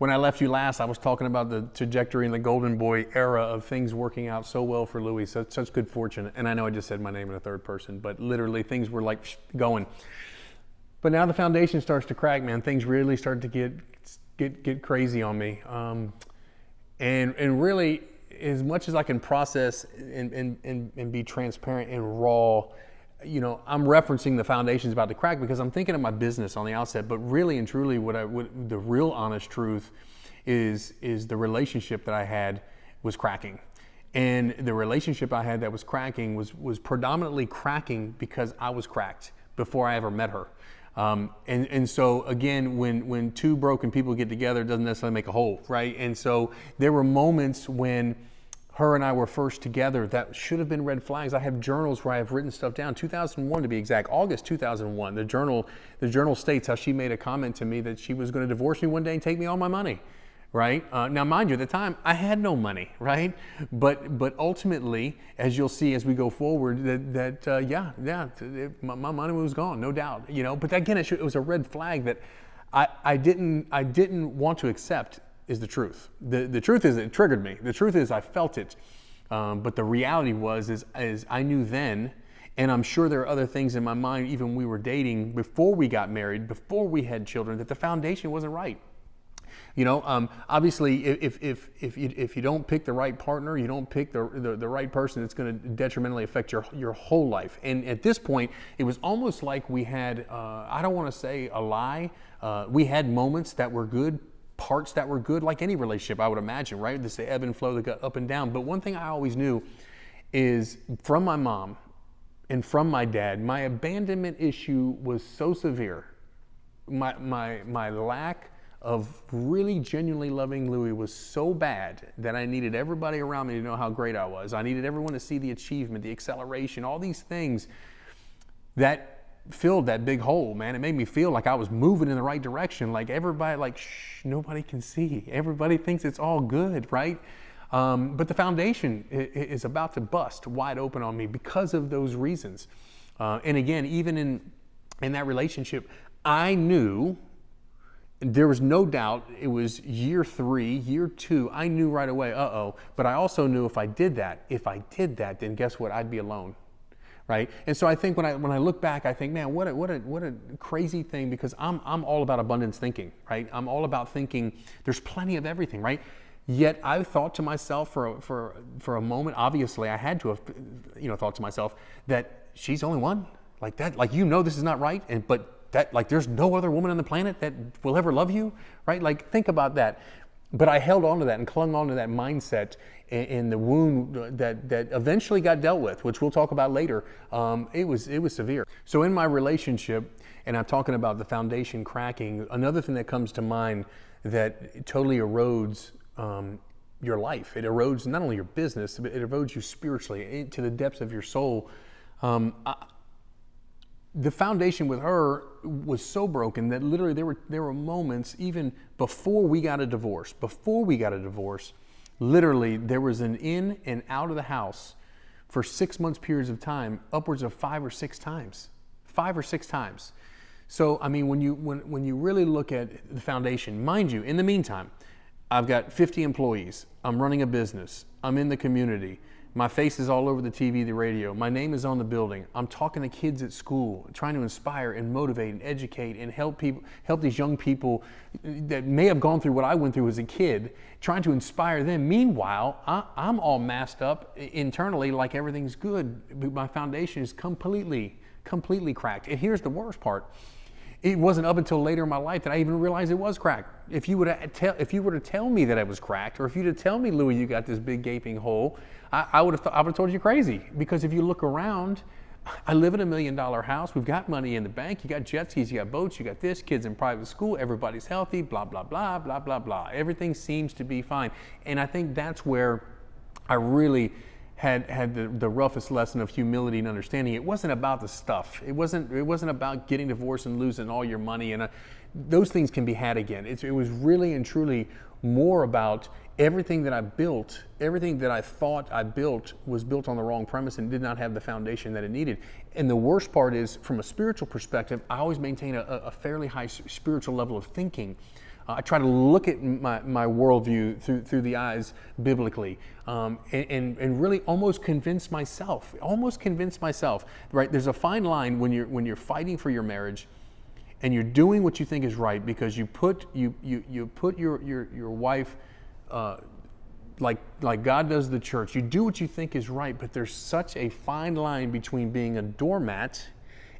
when I left you last, I was talking about the trajectory in the Golden Boy era of things working out so well for Louie, such good fortune. And I know I just said my name in a third person, but literally things were like going. But now the foundation starts to crack, man. Things really start to get crazy on me. And really, as much as I can process and be transparent and raw, you know, I'm referencing the foundation's about to crack because I'm thinking of my business on the outset. But really and truly, what the real honest truth is the relationship that I had was cracking. And the relationship I had that was cracking was predominantly cracking because I was cracked before I ever met her. And so again, when two broken people get together, it doesn't necessarily make a whole, right? And so there were moments when her and I were first together that should have been red flags. I have journals where I have written stuff down, 2001 to be exact, August 2001. The journal states how she made a comment to me that she was going to divorce me one day and take me all my money, right? Now, mind you, at the time, I had no money, right? But ultimately, as you'll see as we go forward, my money was gone, no doubt, you know. But again, it was a red flag that I didn't want to accept. Is the truth. The truth is it triggered me. The truth is I felt it. But the reality is I knew then, and I'm sure there are other things in my mind, even when we were dating, before we got married, before we had children, that the foundation wasn't right. You know, obviously, if you don't pick the right partner, you don't pick the right person, it's going to detrimentally affect your whole life. And at this point, it was almost like we had, I don't want to say a lie, we had moments that were good, parts that were good, like any relationship, I would imagine, right? This ebb and flow that got up and down. But one thing I always knew is from my mom and from my dad, my abandonment issue was so severe. My lack of really genuinely loving Louie was so bad that I needed everybody around me to know how great I was. I needed everyone to see the achievement, the acceleration, all these things that filled that big hole, man. It made me feel like I was moving in the right direction. Like everybody, like, shh, nobody can see. Everybody thinks it's all good, right? But the foundation is about to bust wide open on me because of those reasons. And again, even in that relationship, I knew, there was no doubt, it was year 3, year 2, I knew right away, but I also knew if I did that, then guess what? I'd be alone. Right? And so I think when I look back, I think, man, what a crazy thing, because I'm all about abundance thinking, right? I'm all about thinking there's plenty of everything, right? Yet I thought to myself for a moment, obviously I had to have, thought to myself that she's the only one like that, like, this is not right, but that, like, there's no other woman on the planet that will ever love you, right? Like, think about that. But I held on to that and clung on to that mindset, and the wound that eventually got dealt with, which we'll talk about later. It was severe. So in my relationship, and I'm talking about the foundation cracking, another thing that comes to mind that totally erodes your life. It erodes not only your business, but it erodes you spiritually to the depths of your soul. The foundation with her was so broken that literally there were moments, even before we got a divorce, literally there was an in and out of the house for 6 months periods of time, upwards of 5 or 6 times. So I mean, when you really look at the foundation, mind you, in the meantime, I've got 50 employees, I'm running a business, I'm in the community, my face is all over the TV, the radio, my name is on the building, I'm talking to kids at school, trying to inspire and motivate and educate and help these young people that may have gone through what I went through as a kid, trying to inspire them. Meanwhile, I'm all masked up internally like everything's good. My foundation is completely cracked. And here's the worst part. It wasn't up until later in my life that I even realized it was cracked. If you were to tell me that it was cracked, or if you were to tell me, Louie, you got this big gaping hole, I would have told you crazy. Because if you look around, I live in $1 million house. We've got money in the bank. You got jet skis, you got boats, you got this, kids in private school, everybody's healthy, blah, blah, blah, blah, blah, blah. Everything seems to be fine. And I think that's where I really had the roughest lesson of humility and understanding. It wasn't about the stuff. It wasn't about getting divorced and losing all your money, and those things can be had again. It was really and truly more about everything that I built, everything that I thought I built was built on the wrong premise and did not have the foundation that it needed. And the worst part is, from a spiritual perspective, I always maintain a fairly high spiritual level of thinking. I try to look at my worldview through the eyes biblically, and really almost convince myself, right? There's a fine line when you're fighting for your marriage and you're doing what you think is right because you put your wife, like God does the church. You do what you think is right, but there's such a fine line between being a doormat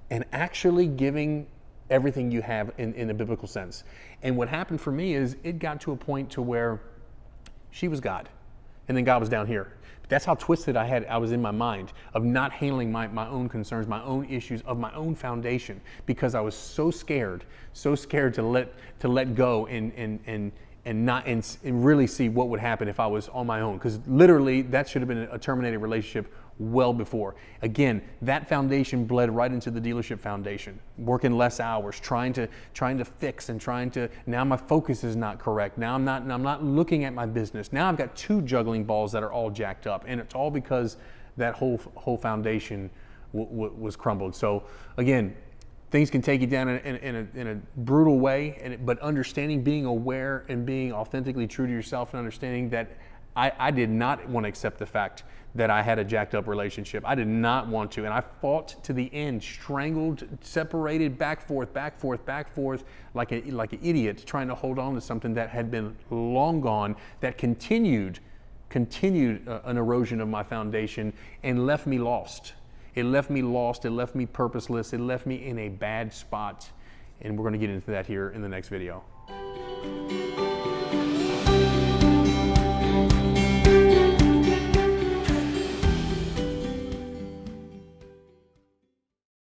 and actually giving everything you have in a biblical sense. And what happened for me is it got to a point to where she was God, and then God was down here. That's how twisted I was in my mind of not handling my own concerns, my own issues of my own foundation, because I was so scared to let go and really see what would happen if I was on my own. Because literally that should have been a terminated relationship well before. Again, that foundation bled right into the dealership foundation. Working less hours, trying to fix and now my focus is not correct. Now I'm not looking at my business. Now I've got two juggling balls that are all jacked up, and it's all because that whole foundation was crumbled. So again, things can take you down in a brutal way, but understanding, being aware, and being authentically true to yourself, and understanding that I did not want to accept the fact that I had a jacked up relationship. I did not want to, and I fought to the end, strangled, separated, back forth, like an idiot, trying to hold on to something that had been long gone, that continued an erosion of my foundation and left me lost. It left me lost, it left me purposeless, it left me in a bad spot. And we're going to get into that here in the next video.